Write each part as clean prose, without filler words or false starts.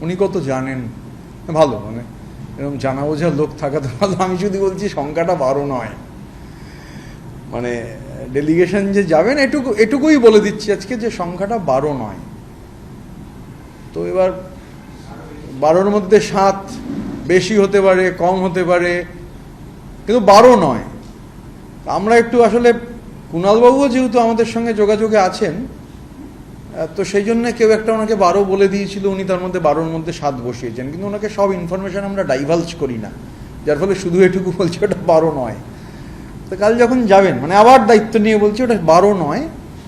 উনি কত জানেন, ভালো, মানে এরকম জানা বোঝার লোক থাকা তো ভালো। আমি যদি বলছি সংখ্যাটা 12 নয়, মানে ডেলিগেশন যে যাবেন এটুকুই বলে দিচ্ছি আজকে যে সংখ্যাটা 12 নয়। তো এবার 12-র মধ্যে 7 বেশি হতে পারে, কম হতে পারে, কিন্তু 12 নয়। আমরা একটু আসলে কুণালবাবুও যেহেতু আমাদের সঙ্গে যোগাযোগে আছেন, তো সেই জন্য কেউ একটা ওনাকে 12 বলে দিয়েছিল, উনি তার মধ্যে 12-র মধ্যে 7 বসিয়েছেন, কিন্তু ওনাকে সব ইনফরমেশন আমরা ডাইভালজ করি না, যার ফলে শুধু এটুকু বলছি ওটা 12 নয়। তো কাল যখন যাবেন, মানে আবার দায়িত্ব নিয়ে বলছি ওটা 12 নয়,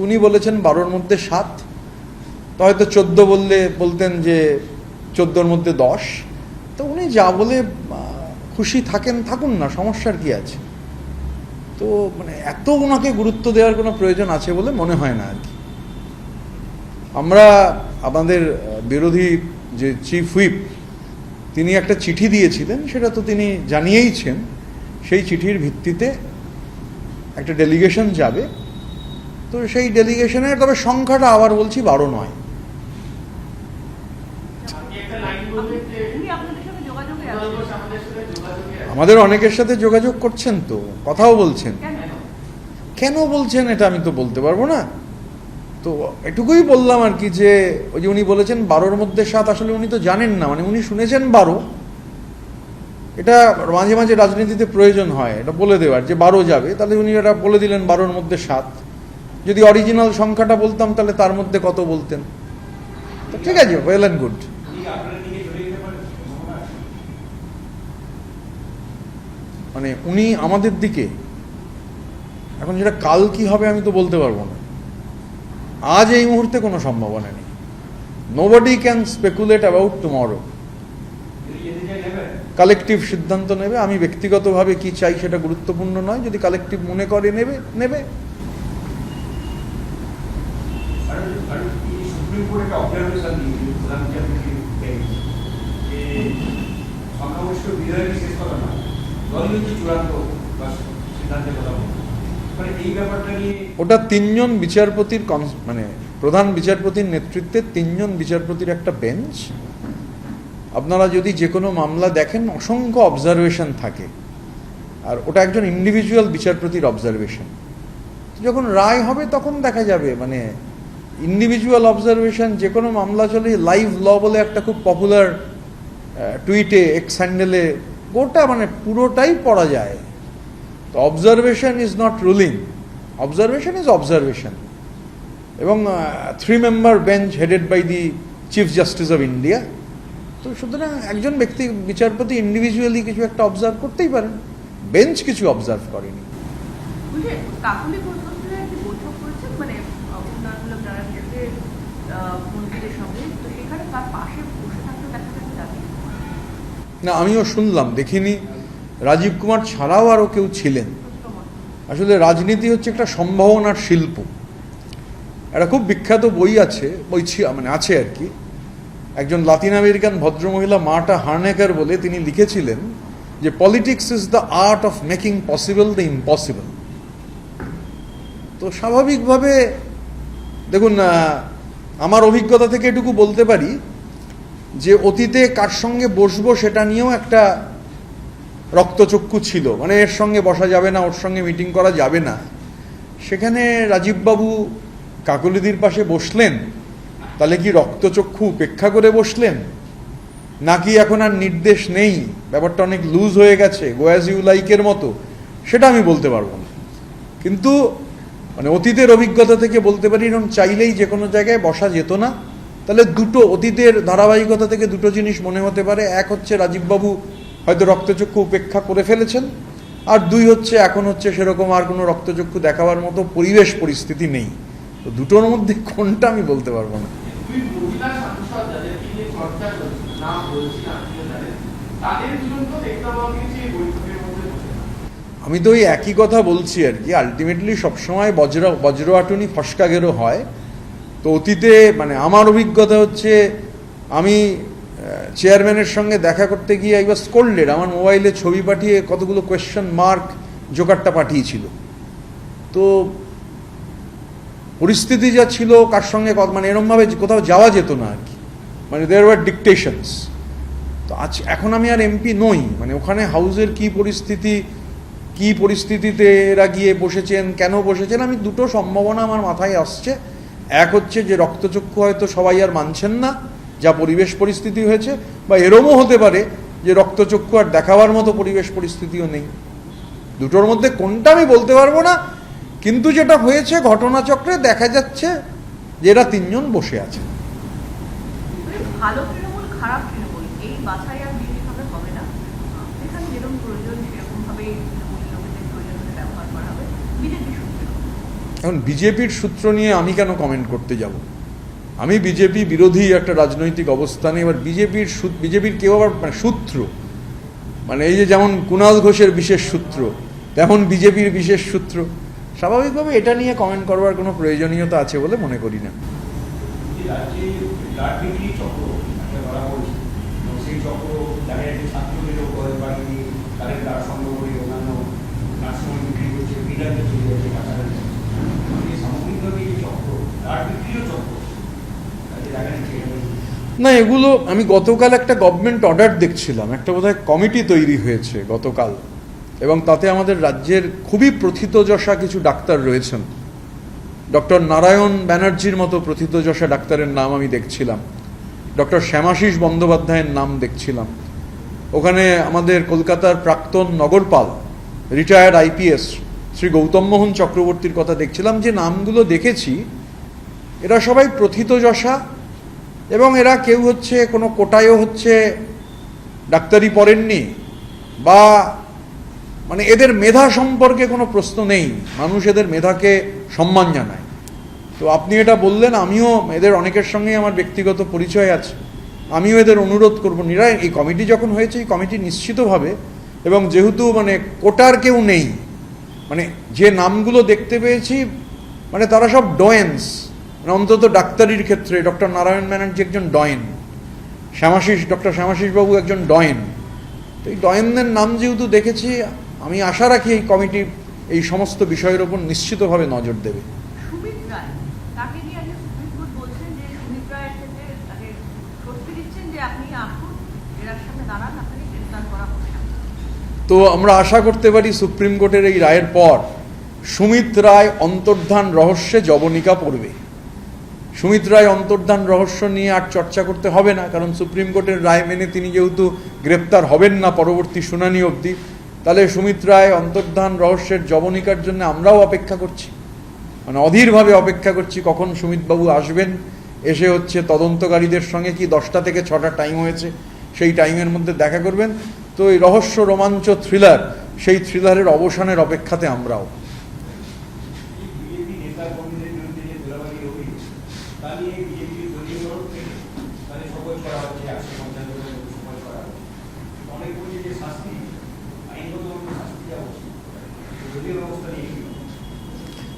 উনি বলেছেন 12-র মধ্যে 7, তো হয়তো 14 বলতেন যে 14-র মধ্যে 10। তো উনি যা বলে খুশি থাকুন না, সমস্যার কি আছে। তো মানে এত ওনাকে গুরুত্ব দেওয়ার কোনো প্রয়োজন আছে বলে মনে হয় না আর কি। আমরা আমাদের বিরোধী যে চিফ হুইপ, তিনি একটা চিঠি দিয়েছিলেন, সেটা তো তিনি জানিয়েইছেন। সেই চিঠির ভিত্তিতে একটা ডেলিগেশন যাবে, তো সেই ডেলিগেশনের তবে সংখ্যাটা আবার বলছি 12 নয়। আমাদের অনেকের সাথে যোগাযোগ করছেন, তো কথাও বলছেন। কেন বলছেন এটা আমি তো বলতে পারবো না। তো এটুকুই বললাম আর কি, যে ওই যে উনি বলেছেন 12-র মধ্যে 7, আসলে উনি তো জানেন না, মানে উনি শুনেছেন 12। এটা মাঝে মাঝে রাজনীতিতে প্রয়োজন হয় এটা বলে দেওয়ার, যে 12 যাবে, তাহলে উনি এটা বলে দিলেন 12-র মধ্যে 7। যদি অরিজিনাল সংখ্যাটা বলতাম তাহলে তার মধ্যে কত বলতেন। তো ঠিক আছে, ওয়েল অ্যান্ড গুড। মানে উনি আমাদের দিকে, এখন যেটা কাল কি হবে আমি তো বলতে পারবো না। আজ এই মুহূর্তে কোনো সম্ভাবনা নেই। Nobody can speculate about tomorrow. Collective সিদ্ধান্ত নেবে। আমি ব্যক্তিগতভাবে কি চাই সেটা গুরুত্বপূর্ণ নয়, যদি কালেকটিভ মনে করে নেবে। ওটা 3 জন বিচারপতির, মানে প্রধান বিচারপতির নেতৃত্বে 3 জন বিচারপতির একটা বেঞ্চ। আপনারা যদি যে কোনো মামলা দেখেন, অসংখ্য অবজারভেশন থাকে, আর ওটা একজন ইন্ডিভিজুয়াল বিচারপতির অবজারভেশন। যখন রায় হবে তখন দেখা যাবে, মানে ইন্ডিভিজুয়াল অবজারভেশন যে কোনো মামলা চলে। লাইভ ল বলে একটা খুব পপুলার টুইটে, এক্স হ্যান্ডেলে গোটা মানে পুরোটাই পড়া যায়। তো observation is not ruling, observation is observation. এবং 3 member bench headed by the chief justice of India. তো সুতরাং একজন ব্যক্তি বিচারপতি ইন্ডিভিজুয়ালি কিছু একটা অবজার্ভ করতেই পারেন, বেঞ্চ কিছু অবজার্ভ করেনি। না, আমিও শুনলাম, দেখিনি। রাজীব কুমার ছাড়াও আরও কেউ ছিলেন। আসলে রাজনীতি হচ্ছে একটা সম্ভাবনার শিল্প। একটা খুব বিখ্যাত বই আছে, মানে আছে আর কি, একজন লাতিন আমেরিকান ভদ্রমহিলা মার্টা হার্নেকার বলে, তিনি লিখেছিলেন যে politics is the art of making possible the impossible. তো স্বাভাবিকভাবে দেখুন, আমার অভিজ্ঞতা থেকে এটুকু বলতে পারি যে অতীতে কার সঙ্গে বসবো সেটা নিয়েও একটা রক্তচক্ষু ছিল, মানে এর সঙ্গে বসা যাবে না, ওর সঙ্গে মিটিং করা যাবে না। সেখানে রাজীববাবু কাকলিদির পাশে বসলেন, তাহলে কি রক্তচক্ষু উপেক্ষা করে বসলেন, নাকি এখন আর নির্দেশ নেই, ব্যাপারটা অনেক লুজ হয়ে গেছে, গো অ্যাজ ইউ লাইকের মতো, সেটা আমি বলতে পারবো না। কিন্তু মানে অতীতের অভিজ্ঞতা থেকে বলতে পারি, এরকম চাইলেই যে কোনো জায়গায় বসা যেত না। তাহলে দুটো অতীতের ধারাবাহিকতা থেকে দুটো জিনিস মনে হতে পারে। এক হচ্ছে রাজীববাবু হয়তো রক্তচক্ষু উপেক্ষা করে ফেলেছেন, আর 2 হচ্ছে এখন হচ্ছে সেরকম আর কোনো রক্তচক্ষু দেখাবার মতো পরিবেশ পরিস্থিতি নেই। তো দুটোর মধ্যে কোনটা আমি বলতে পারবো না। আমি তো ওই একই কথা বলছি আর কি, আলটিমেটলি সবসময় বজ্রআটুনি ফসকাগেরও হয়। তো অতীতে মানে আমার অভিজ্ঞতা হচ্ছে, আমি চেয়ারম্যানের সঙ্গে দেখা করতে গিয়ে আই ওয়াজ স্কোল্ডেড। আমার মোবাইলে ছবি পাঠিয়ে কতগুলো কোয়েশ্চেন মার্ক জোকারটা পাঠিয়েছিল। তো পরিস্থিতি যা ছিল, কার সঙ্গে মানে এরমভাবে কোথাও যাওয়া যেত না আর কি। মানে দেয়ার ওয়ার ডিকটেশনস। তো এখন আমি আর এমপি নই, মানে ওখানে হাউসের কি পরিস্থিতিতে এরা গিয়ে বসেছেন, কেন বসেছেন, আমি দুটো সম্ভাবনা আমার মাথায় আসছে। এক হচ্ছে যে রক্তচক্ষু হয়তো সবাই আর মানছেন না, যা পরিবেশ পরিস্থিতি হয়েছে, বা এরমও হতে পারে যে রক্তচক্ষু আর দেখাবার মতো পরিবেশ পরিস্থিতিও নেই। দুটোর মধ্যে কোনটা আমি বলতে পারবো না, কিন্তু যেটা হয়েছে ঘটনাচক্রে দেখা যাচ্ছে যে এরা তিনজন বসে আছে। ভালো তৃণমূল, খারাপ তৃণমূল, এই বাছাই আর বিশেষভাবে হবে না। যেখানে যেরকম প্রয়োজন সেরকম ভাবে তৃণমূলের লোকেদের প্রয়োজন ব্যবহার করা হবে বিজেপির সূত্রে। এখন বিজেপির সূত্র নিয়ে আমি কেন কমেন্ট করতে যাব? আমি বিজেপি বিরোধী একটা রাজনৈতিক অবস্থানে। এবার বিজেপির কেউ আবার মানে সূত্র, মানে এই যে যেমন কুণাল ঘোষের বিশেষ সূত্র, তেমন বিজেপির বিশেষ সূত্র, স্বাভাবিকভাবে এটা নিয়ে কমেন্ট করবার কোনো প্রয়োজনীয়তা আছে বলে মনে করি না। না, এগুলো আমি গতকাল একটা গভর্নমেন্ট অর্ডার দেখছিলাম, একটা বোধহয় কমিটি তৈরি হয়েছে গতকাল, এবং তাতে আমাদের রাজ্যের খুবই প্রথিতযশা কিছু ডাক্তার রয়েছেন। ডক্টর নারায়ণ ব্যানার্জির মতো প্রথিতযশা ডাক্তারের নাম আমি দেখছিলাম, ডক্টর শ্যামাশিস বন্দ্যোপাধ্যায়ের নাম দেখছিলাম, ওখানে আমাদের কলকাতার প্রাক্তন নগরপাল রিটায়ার্ড আইপিএস শ্রী গৌতম মোহন চক্রবর্তীর কথা দেখছিলাম। যে নামগুলো দেখেছি এরা সবাই প্রথিতযশা, এবং এরা কেউ হচ্ছে কোনো কোটায়ও হচ্ছে ডাক্তারি পড়েননি, বা মানে এদের মেধা সম্পর্কে কোনো প্রশ্ন নেই, মানুষ এদের মেধাকে সম্মান জানায়। তো আপনি এটা বললেন, আমিও এদের অনেকের সঙ্গেই আমার ব্যক্তিগত পরিচয় আছে, আমিও এদের অনুরোধ করবো এই কমিটি যখন হয়েছে এই কমিটি নিশ্চিতভাবে, এবং যেহেতু মানে কোটার কেউ নেই, মানে যে নামগুলো দেখতে পেয়েছি মানে তারা সব ডয়েন্স, মানে অন্তত ডাক্তারির ক্ষেত্রে ডক্টর নারায়ণ ব্যানার্জি একজন ডয়েন, ডক্টর শ্যামাশিস বাবু একজন ডয়েন। তো এই ডয়েনদের নাম যেহেতু দেখেছি, আমি আশা রাখি এই কমিটি এই সমস্ত বিষয়ের ওপর নিশ্চিতভাবে নজর দেবে। সুমিত রায়, তাকে নিয়ে আজকে সুপ্রিম কোর্ট বলছেন যে সুমিত রায়ের ক্ষেত্রে তাকে স্বস্তি দিচ্ছেন যে আপনি আসুন, এর সামনে দাঁড়ান, আপনাকে গ্রেফতার করা হবে না। তো আমরা আশা করতে পারি সুপ্রিম কোর্টের এই রায়ের পর সুমিত রায় অন্তর্ধান রহস্যে জবনিকা পড়বে। সুমিত রায় অন্তর্ধান রহস্য নিয়ে আর চর্চা করতে হবে না, কারণ সুপ্রিম কোর্টের রায় মেনে তিনি যেহেতু গ্রেপ্তার হবেন না পরবর্তী শুনানি অবধি, তাহলে সুমিত রায় অন্তর্ধান রহস্যের জবনিকার জন্য আমরাও অপেক্ষা করছি, মানে অধীরভাবে অপেক্ষা করছি কখন সুমিতবাবু আসবেন, এসে হচ্ছে তদন্তকারীদের সঙ্গে কি 10টা থেকে 6টা টাইম হয়েছে সেই টাইমের মধ্যে দেখা করবেন। তো এই রহস্য রোমাঞ্চ থ্রিলার, সেই থ্রিলারের অবসানের অপেক্ষাতে আমরাও।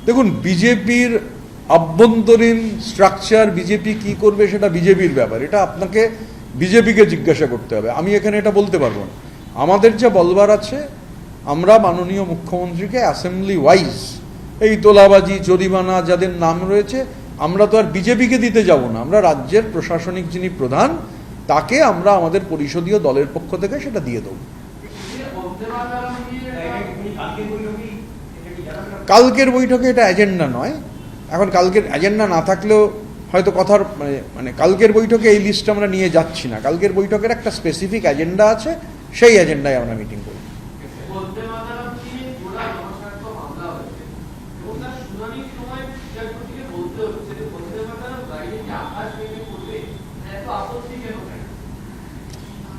দেখুন, বিজেপির আভ্যন্তরীণ স্ট্রাকচার, বিজেপি কি করবে সেটা বিজেপির ব্যাপার, এটা আপনাকে বিজেপিকে জিজ্ঞাসা করতে হবে, আমি এখানে এটা বলতে পারবো না। আমাদের যে বলবার আছে, আমরা মাননীয় মুখ্যমন্ত্রীকে অ্যাসেম্বলি ওয়াইজ এই তোলাবাজি জরিমানা যাদের নাম রয়েছে, আমরা তো আর বিজেপিকে দিতে যাব না, আমরা রাজ্যের প্রশাসনিক যিনি প্রধান তাকে আমরা আমাদের পরিষদীয় দলের পক্ষ থেকে সেটা দিয়ে দেবো। কালকের বৈঠকে এটা এজেন্ডা নয়, এখন কালকের এজেন্ডা না থাকলেও হয়তো কথার মানে কালকের বৈঠকে এই লিস্ট আমরা নিয়ে যাচ্ছি না, কালকের বৈঠকের একটা স্পেসিফিক এজেন্ডা আছে, সেই এজেন্ডায় আমরা মিটিং করি।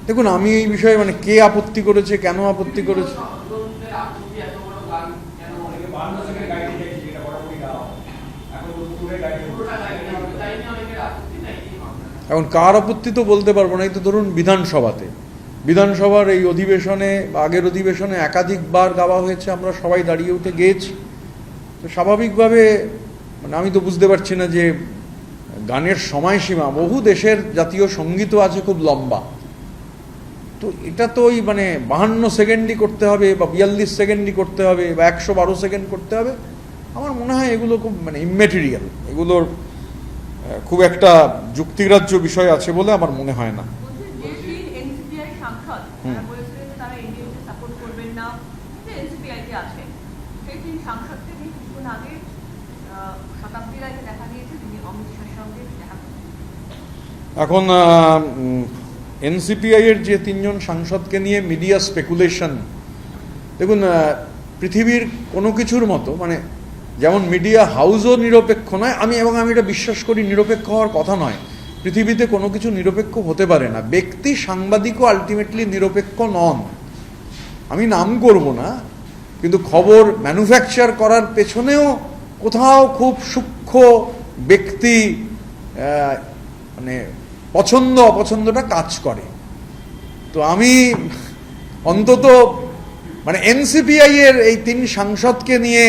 দেখুন, আমি এই বিষয়ে মানে কে আপত্তি করেছে, কেন আপত্তি করেছে, এখন কার আপত্তি তো বলতে পারবো না। এই তো ধরুন বিধানসভার এই অধিবেশনে বা আগের অধিবেশনে একাধিকবার গাওয়া হয়েছে, আমরা সবাই দাঁড়িয়ে উঠে গেয়েছি। তো স্বাভাবিকভাবে মানে আমি তো বুঝতে পারছি না যে গানের সময়সীমা, বহু দেশের জাতীয় সঙ্গীতও আছে খুব লম্বা, তো এটা তো ওই মানে 52 সেকেন্ডই করতে হবে বা 42 সেকেন্ডই করতে হবে বা 112 সেকেন্ড করতে হবে। আমার মনে হয় এগুলো খুব মানে ইম্যাটেরিয়াল, এগুলোর খুব একটা যুক্তিগ্রাহ্য বিষয় আছে বলে আমার মনে হয় না। বলছে যে তিন এনসিপিআই সাংসদ তারা বলেছিলেন যে তারা এনডিএকে সাপোর্ট করবেন না, যে এনসিপিআই তে আছে সেই তিন সাংসদকে নিয়ে কিছুক্ষণ আগে শতাব্দী রায়কে দেখা গিয়েছে, তিনি অমিত শাহের সঙ্গে দেখা করেছেন। এখন এনসিপিআই এর যে তিনজন সাংসদকে নিয়ে মিডিয়া স্পেকুলেশন, দেখুন পৃথিবীর কোনো কিছুর মতো, মানে যেমন মিডিয়া হাউসও নিরপেক্ষ নয়, আমি এটা বিশ্বাস করি নিরপেক্ষ হওয়ার কথা নয়, পৃথিবীতে কোনো কিছু নিরপেক্ষ হতে পারে না। ব্যক্তি সাংবাদিকও আলটিমেটলি নিরপেক্ষ নন। আমি নাম করব না, কিন্তু খবর ম্যানুফ্যাকচার করার পেছনেও কোথাও খুব সূক্ষ্ম ব্যক্তি মানে পছন্দ অপছন্দটা কাজ করে। তো আমি অন্তত মানে এনসিপিআই এর এই তিন সাংসদকে নিয়ে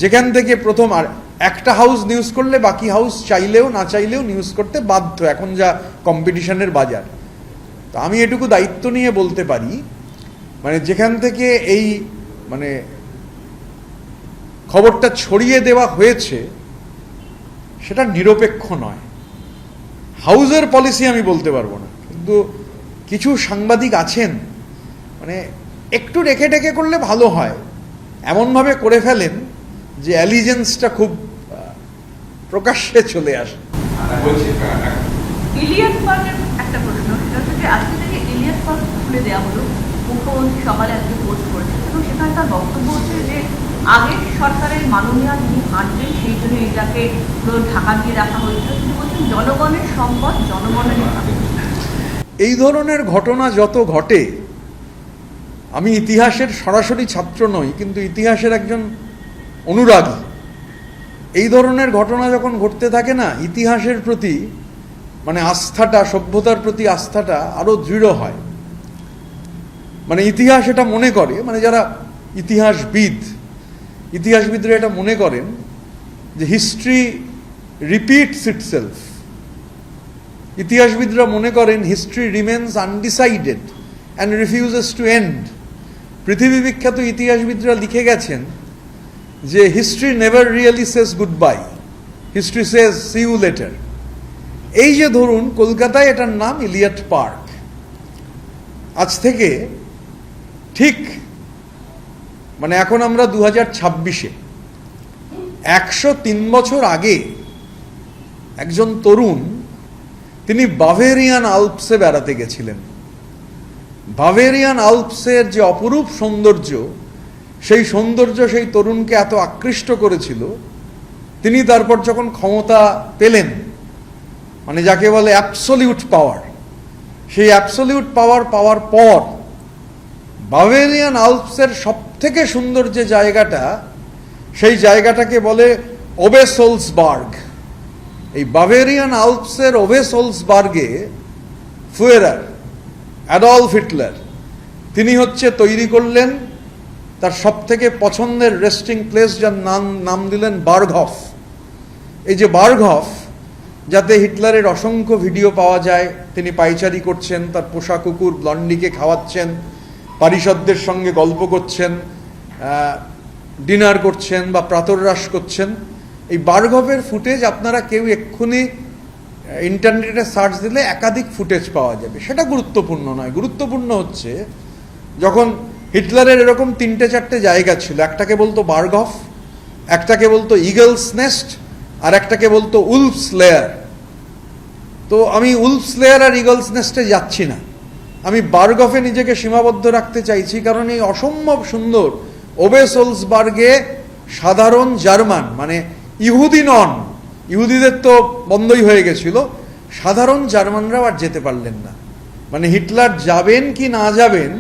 যেখান থেকে প্রথম, আর একটা হাউস নিউজ করলে বাকি হাউস চাইলেও না চাইলেও নিউজ করতে বাধ্য, এখন যা কম্পিটিশনের বাজার। তো আমি এটুকু দায়িত্ব নিয়ে বলতে পারি, মানে যেখান থেকে এই মানে খবরটা ছড়িয়ে দেওয়া হয়েছে সেটা নিরপেক্ষ নয়। হাউসের পলিসি আমি বলতে পারবো না, কিন্তু কিছু সাংবাদিক আছেন মানে একটু রেখে টেকে করলে ভালো হয়, এমনভাবে করে ফেলেন যে অ্যালিজেন্সটা খুব প্রকাশ্যে চলে আসে। ইলিয়াস পার্কের একটা প্রশ্ন, সেটা হচ্ছে যে আজকে থেকে ইলিয়াস পার্ক খুলে দেওয়া হলো, মুখ্যমন্ত্রী সকালে আজকে পোস্ট করেছেন এবং সেখানে তার বক্তব্য হচ্ছে যে আগের সরকারের মাননীয় যিনি হাঁটবেন সেই জন্য এটাকে পুরো ঢাকা দিয়ে রাখা হয়েছিল। তিনি বলছেন জনগণের সম্পদ জনগণের হবে। এই ধরনের ঘটনা যত ঘটে, আমি ইতিহাসের সরাসরি ছাত্র নই, কিন্তু ইতিহাসের একজন অনুরাগী। এই ধরনের ঘটনা যখন ঘটতে থাকে না, ইতিহাসের প্রতি মানে আস্থাটা, সভ্যতার প্রতি আস্থাটা আরো দৃঢ় হয়। মানে ইতিহাস এটা মনে করে, মানে যারা ইতিহাসবিদরা এটা মনে করেন যে হিস্ট্রি রিপিটস ইটসেলফ। ইতিহাসবিদরা মনে করেন history remains undecided and refuses to end. পৃথিবী বিখ্যাত ইতিহাসবিদরা লিখে গেছেন যে history never really says good bye, history says see you later. এই যে ধরুন কলকাতায় এটার নাম ইলিয়ট পার্ক, আজ থেকে ঠিক মানে এখন আমরা 2026-এ 103 বছর আগে একজন তরুণ, তিনি বাভেরিয়ান আল্পসে বেড়াতে গেছিলেন। বাভেরিয়ান আল্পসের যে অপরূপ সৌন্দর্য, সেই সৌন্দর্য সেই তরুণকে এত আকৃষ্ট করেছিল, তিনি তারপর যখন ক্ষমতা পেলেন, মানে যাকে বলে অ্যাবসলিউট পাওয়ার, সেই অ্যাবসলিউট পাওয়ার পাওয়ার পর বাভেরিয়ান আল্পসের সব থেকে সুন্দর যে জায়গাটা, সেই জায়গাটাকে বলে ওবেসোলসবার্গ। এই বাভেরিয়ান আল্পসের ওবেসোলসবার্গে ফুয়েরার, অ্যাডলফ হিটলার, তিনি তৈরি করলেন তার সব থেকে পছন্দের রেস্টিং প্লেস, যার নাম দিলেন বার্গহফ। এই যে বার্গহফ, যাতে হিটলারের অসংখ্য ভিডিও পাওয়া যায়, তিনি পায়চারি করছেন, তার পোষা কুকুর ব্লন্ডিকে খাওয়াচ্ছেন, পারিষদদের সঙ্গে গল্প করছেন, ডিনার করছেন বা প্রাতরাশ করছেন। এই বার্গহফের ফুটেজ আপনারা কেউ এক্ষুনি ইন্টারনেটে সার্চ দিলে একাধিক ফুটেজ পাওয়া যাবে। সেটা গুরুত্বপূর্ণ নয়, গুরুত্বপূর্ণ হচ্ছে যখন হিটলারের এরকম 3-4টে জায়গা ছিল, একটাকে বলতো বার্গহফ, একটাকে বলতো ইগলস নেস্ট, আর একটাকে বলতো উলফস লেয়ার। তো আমি উলফস লেয়ার আর ইগলস নেস্টে যাচ্ছি না, আমি বার্গহফে নিজেকে সীমাবদ্ধ রাখতে চাইছি, কারণ এই অসম্ভব সুন্দর ওবেসোলসবার্গে সাধারণ জার্মান, মানে ইহুদি নন, ইহুদিদের তো বন্ধই হয়ে গেছিল, সাধারণ জার্মানরাও আর যেতে পারলেন না। মানে হিটলার যাবেন কি না যাবেন,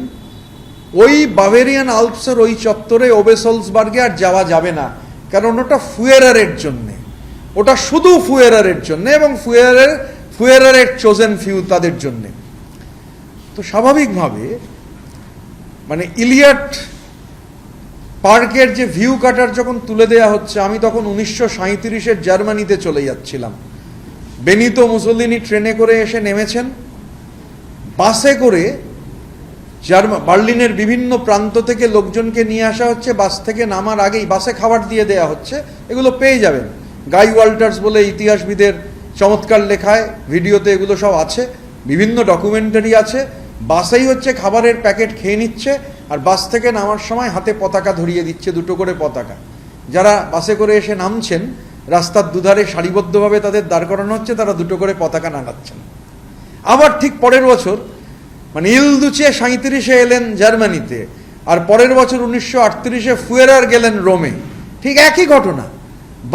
ওই বাভেরিয়ান আল্পসের ওই চত্বরে ওবেসোলসবার্গে আর যাওয়া যাবে না, কারণ ওটা ফুয়েরারের জন্যে, ওটা শুধু ফুয়েরারের জন্যে এবং ফুয়েরারের চোজেন ফিউ তাদের জন্যে। তো স্বাভাবিকভাবে মানে ইলিয়ট পার্কের যে ভিউ কাটার যখন তুলে দেয়া হচ্ছে, আমি তখন 1937-এর জার্মানিতে চলে যাচ্ছিলাম। বেনিতো মুসোলিনি ট্রেনে করে এসে নেমেছেন, বাসে করে বার্লিনের বিভিন্ন প্রান্ত থেকে লোকজনকে নিয়ে আসা হচ্ছে। বাস থেকে নামার আগেই বাসে খাবার দিয়ে দেয়া হচ্ছে, এগুলো পেয়ে যাবেন। গাই ওয়াল্টার্স বলে ইতিহাসবিদের চমৎকার লেখায়, ভিডিওতে এগুলো সব আছে, বিভিন্ন ডকুমেন্টারি আছে। বাসেই হচ্ছে খাবারের প্যাকেট খেয়ে নিচ্ছে, আর বাস থেকে নামার সময় হাতে পতাকা ধরিয়ে দিচ্ছে, দুটো করে পতাকা। যারা বাসে করে এসে নামছেন, রাস্তার দুধারে সারিবদ্ধভাবে তাদের দাঁড় করানো হচ্ছে, তারা দুটো করে পতাকা নাড়াচ্ছেন। আবার ঠিক পরের বছর মানে ইলদুচে 37-এ এলেন জার্মানিতে, আর পরের বছর 1938-এ ফুয়েরার গেলেন রোমে। ঠিক একই ঘটনা,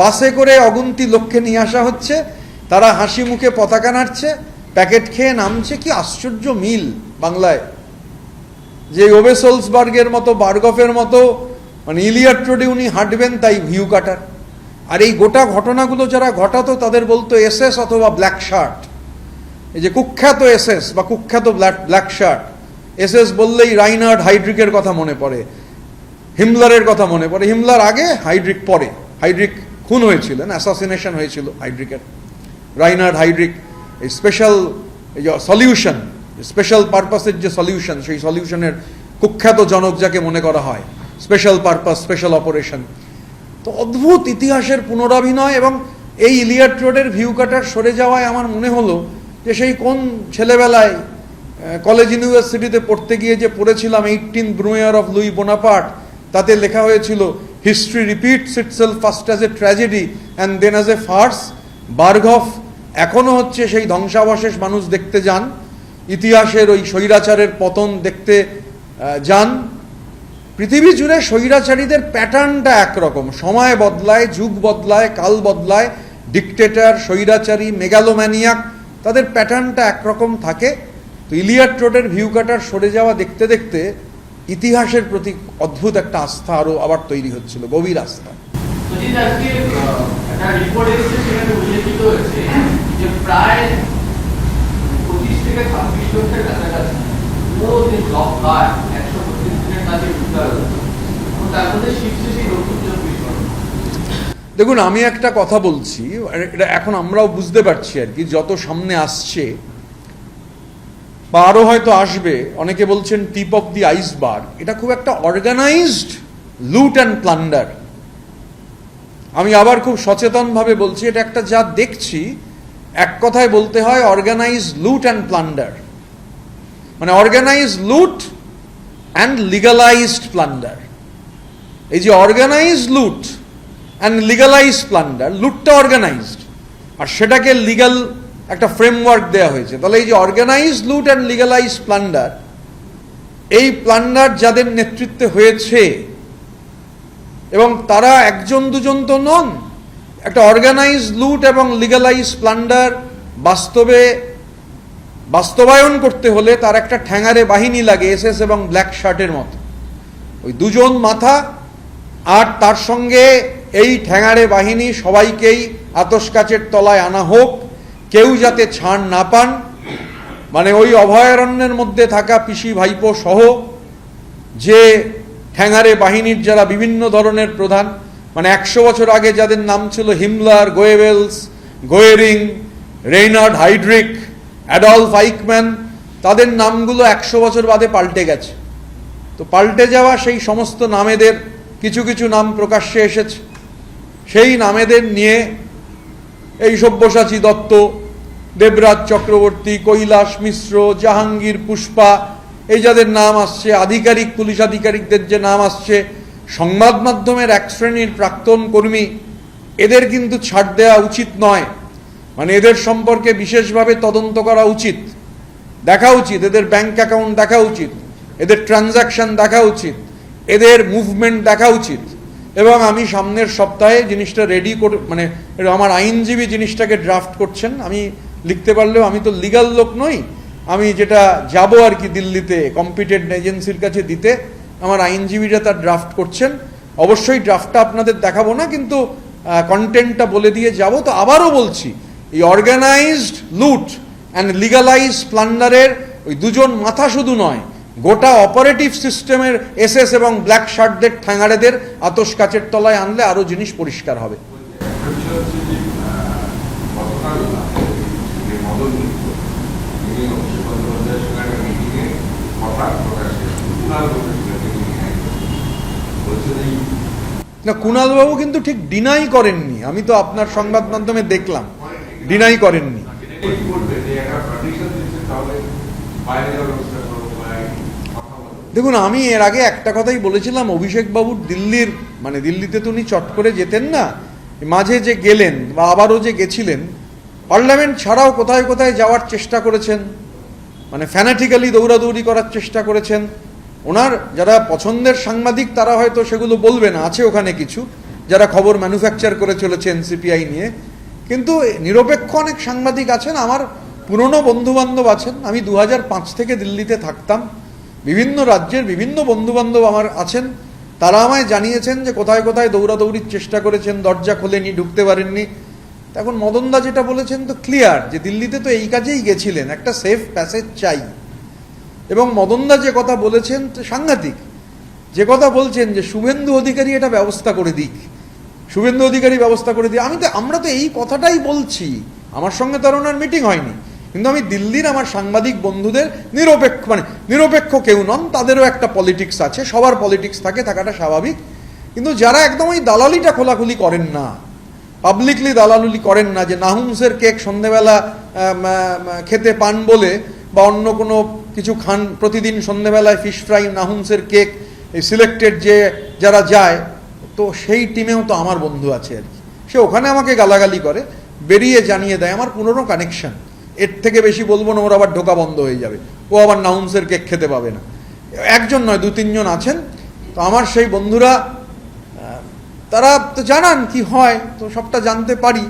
বাসে করে অগুন্তি লোককে নিয়ে আসা হচ্ছে, তারা হাসি মুখে পতাকা নাড়ছে, প্যাকেট খেয়ে নামছে। কি আশ্চর্য মিল বাংলায়, যে ওবেসলসবার্গের মতো, বার্গফের মতো মানে ইলিয়াড রোডে উনি হাঁটবেন, তাই ভিউ কাটার। আর এই গোটা ঘটনাগুলো যারা ঘটাতো তাদের বলতো এসএস অথবা ব্ল্যাক শার্ট। এই যে কুখ্যাত এসএস বা কুখ্যাত ব্ল্যাক শার্ট, এসএস বললেই রাইনার্ড হাইড্রিকের কথা মনে পড়ে, হিমলারের কথা মনে পড়ে। হিমলার আগে, হাইড্রিক পরে। হাইড্রিক খুন হয়েছিলেন, অ্যাসাসিনেশন হয়েছিল হাইড্রিকের। রাইনার্ড হাইড্রিক এই স্পেশাল, এই যে সলিউশন, স্পেশাল পারপাসের যে সলিউশন, সেই সলিউশনের কুখ্যাত জনক যাকে মনে করা হয়, স্পেশাল পারপাস, স্পেশাল অপারেশন। তো অদ্ভুত ইতিহাসের পুনরাভিনয়। এবং এই ইলিয়াড রোডের ভিউ কাটার সরে যাওয়ায় আমার মনে হলো যে সেই কোন ছেলেবেলায় কলেজ ইউনিভার্সিটিতে পড়তে গিয়ে যে পড়েছিলাম 18 ব্রুয়ার অফ লুই বোনাপার্ট, তাতে লেখা হয়েছিল history repeats itself first as a tragedy and then as a farce. বার্গফ এখনো হচ্ছে সেই ধ্বংসাবশেষ মানুষ দেখতে যান, ইতিহাসের ওই স্বৈরাচারের পতন দেখতে যান। পৃথিবী জুড়ে স্বৈরাচারীদের প্যাটার্নটা একরকম, সময় বদলায়, যুগ বদলায়, কাল বদলায়, ডিকটেটর, স্বৈরাচারী, মেগালোম্যানিয়াক, তাদের প্যাটার্নটা একরকম থাকে। তো ইলিয়াড রোডের ভিউ কাটার সরে যাওয়া দেখতে দেখতে ইতিহাসের প্রতি অদ্ভুত একটা আস্থা আরো আবার তৈরি হচ্ছিল, গভীর আস্থা। প্রায় 25 থেকে 26 লক্ষের কাছাকাছি যে জব কার্ড 125 দিনের কাজে উদ্ধার হচ্ছে, তার মধ্যে শীর্ষে সেই দক্ষিণ 24 পরগনা। দেখুন, আমি একটা কথা বলছি, এটা এখন আমরাও বুঝতে পারছি আর কি, যত সামনে আসছে বা আরো হয়তো আসবে, অনেকে বলছেন টিপ অফ দি আইসবার্গ, এটা খুব একটা অর্গানাইজড লুট অ্যান্ড প্লান্ডার। আমি আবার খুব সচেতনভাবে বলছি, এটা একটা যা দেখছি এক কথায় বলতে হয় অর্গানাইজড লুট অ্যান্ড প্লান্ডার। মানে অর্গানাইজড লুট অ্যান্ড লিগালাইজড প্লান্ডার। এই যে অর্গানাইজড লুট অ্যান্ড লিগালাইজড প্লান্ডার, লুটটা অর্গানাইজড আর সেটাকে লিগাল একটা ফ্রেমওয়ার্ক দেওয়া হয়েছে। তাহলে এই যে অর্গানাইজড লুট অ্যান্ড লিগালাইজড প্লান্ডার, এই প্লান্ডার যাদের নেতৃত্বে হয়েছে, এবং তারা একজন দুজন তো নন, একটা অর্গানাইজড লুট এবং লিগালাইজ প্লান্ডার বাস্তবায়ন করতে হলে তার একটা ঠ্যাঙারে বাহিনী লাগে, এসএস এবং ব্ল্যাক শার্টের মতো। ওই দুজন মাথা আর তার সঙ্গে এই ঠ্যাঙারে বাহিনী সবাইকেই আতশ কাচের তলায় আনা হোক, কেউ যাতে ছাড় না পান। মানে ওই অভয়ারণ্যের মধ্যে থাকা পিসি ভাইপো সহ যে ঠ্যাঙারে বাহিনীর যারা বিভিন্ন ধরনের প্রধান, মানে 100 বছর আগে যাদের নাম ছিল হিমলার, গোয়েবেলস, গোয়েরিং, রেইনার্ড হাইড্রিক, অ্যাডলফ আইকম্যান, তাদের নামগুলো 100 বছর বাদে পাল্টে গেছে। তো পাল্টে যাওয়া সেই সমস্ত নামেদের কিছু কিছু নাম প্রকাশ্যে এসেছে। সেই নামেদের নিয়ে এই সব্যসাচী দত্ত, দেবরাজ চক্রবর্তী, কৈলাস মিশ্র, জাহাঙ্গীর পুষ্পা, এই যাদের নাম আসছে, আধিকারিক, পুলিশ আধিকারিকদের যে নাম আসছে, সংবাদ মাধ্যমের এক শ্রেণীর প্রাক্তন কর্মী, এদের কিন্তু ছাড় দেওয়া উচিত নয়। মানে এদের সম্পর্কে বিশেষভাবে তদন্ত করা উচিত, দেখা উচিত, এদের ব্যাংক অ্যাকাউন্ট দেখা উচিত, এদের ট্রানজাকশন দেখা উচিত, এদের মুভমেন্ট দেখা উচিত। এবং আমি সামনের সপ্তাহে জিনিসটা রেডি করে, মানে আমার আইনজীবী জিনিসটাকে ড্রাফট করছেন। আমি লিখতে পারলেও, আমি তো লিগাল লোক নই, আমি যেটা যাব আর কি দিল্লিতে কম্পিটেন্ট এজেন্সির কাছে দিতে, আমার আইনজীবীরা তার ড্রাফট করছেন। অবশ্যই ড্রাফটটা আপনাদের দেখাবো না, কিন্তু কন্টেন্টটা বলে দিয়ে যাব। তো আবারও বলছি, এই অর্গানাইজড লুট অ্যান্ড লিগালাইজ প্লান্ডারের ওই দুজন মাথা শুধু নয়, গোটা অপারেটিভ সিস্টেমের এসএস এবং ব্ল্যাক শার্টদের ঠ্যাঙাড়েদের আতশ কাচের তলায় আনলে আরো জিনিস পরিষ্কার হবে। না, কুণালবাবু কিন্তু ঠিক ডিনাই করেননি, আমি তো আপনার সংবাদ মাধ্যমে দেখলাম। ডিনাই করেননি। কি করবে যে একটা পার্টিশন দিচ্ছে তাহলে বাইরে যাওয়ার ব্যবস্থা করবো বা কথা বলো। দেখুন, আমি এর আগে একটা কথাই বলেছিলাম, অভিষেক বাবুর দিল্লির মানে দিল্লিতে তো উনি চট করে যেতেন না, মাঝে যে গেলেন বা আবারও যে গেছিলেন, পার্লামেন্ট ছাড়াও কোথায় কোথায় যাওয়ার চেষ্টা করেছেন, মানে ফ্যানাটিক্যালি দৌড়াদৌড়ি করার চেষ্টা করেছেন। ওনার যারা পছন্দের সাংবাদিক তারা হয়তো সেগুলো বলবে না, আছে ওখানে কিছু যারা খবর ম্যানুফ্যাকচার করে চলেছেন সিপিআই নিয়ে, কিন্তু নিরপেক্ষ অনেক সাংবাদিক আছেন, আমার পুরনো বন্ধুবান্ধব আছেন। আমি 2005 থেকে দিল্লিতে থাকতাম, বিভিন্ন রাজ্যের বিভিন্ন বন্ধুবান্ধব আমার আছেন, তারা আমায় জানিয়েছেন যে কোথায় কোথায় দৌড়াদৌড়ির চেষ্টা করেছেন, দরজা খোলেনি, ঢুকতে পারেননি। এখন মদনদা যেটা বলেছেন তো ক্লিয়ার, যে দিল্লিতে তো এই কাজেই গেছিলেন, একটা সেফ প্যাসেজ চাই। এবং মদনদা যে কথা বলেছেন তো সাংঘাতিক, যে কথা বলছেন যে শুভেন্দু অধিকারী এটা ব্যবস্থা করে দিক, শুভেন্দু অধিকারী ব্যবস্থা করে দিই। আমরা তো এই কথাটাই বলছি, আমার সঙ্গে তো আর ওনার মিটিং হয়নি, কিন্তু আমি দিল্লির আমার সাংবাদিক বন্ধুদের নিরপেক্ষ কেউ নন, তাদেরও একটা পলিটিক্স আছে, সবার পলিটিক্স থাকাটা স্বাভাবিক, কিন্তু যারা একদম ওই দালালিটা খোলাখুলি করেন না, পাবলিকলি দালালি করেন না, যে নাহুমসের কেক সন্ধেবেলা খেতে পান বলে বা অন্য কোনো কিছু খান, প্রতিদিন সন্ধেবেলায় ফিশ ফ্রাই, নাহুমসের কেক, এই সিলেক্টেড যে যারা যায়, তো সেই টিমেও তো আমার বন্ধু আছে আর কি, সে ওখানে আমাকে গালাগালি করে, বেরিয়ে জানিয়ে দেয় আমার পুরনো কানেকশন, এর থেকে বেশি বলবো না, ওর আবার ঢোকা বন্ধ হয়ে যাবে, ও আবার নাহুমসের কেক খেতে পাবে না। একজন নয়, 2-3 জন আছেন। তো আমার সেই বন্ধুরা তারা তো জানান কি হয়, তো সবটা জানতে পারি।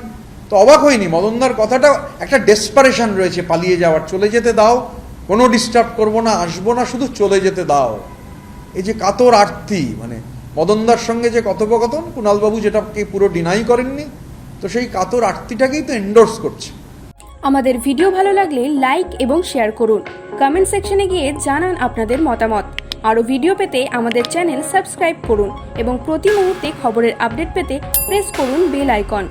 তো অবাক হয়নি, মদনদার কথাটা একটা ডেসপারেশন রয়েছে পালিয়ে যাওয়ার, চলে যেতে দাও, কোনো ডিস্টার্ব করবো না, আসবো না, শুধু চলে যেতে দাও। এই যে কাতর আর্তি, মানে মদনদার সঙ্গে যে কথোপকথন, কুণালবাবু যেটাকে পুরো ডিনাই করেননি, তো সেই কাতর আর্তিটাকেই তো এন্ডোর্স করছে। আমাদের ভিডিও ভালো লাগলে লাইক এবং শেয়ার করুন, কমেন্ট সেকশনে গিয়ে জানান আপনাদের মতামত। আরও ভিডিও পেতে আমাদের চ্যানেল সাবস্ক্রাইব করুন এবং প্রতি মুহূর্তে খবরের আপডেট পেতে প্রেস করুন বেল আইকন।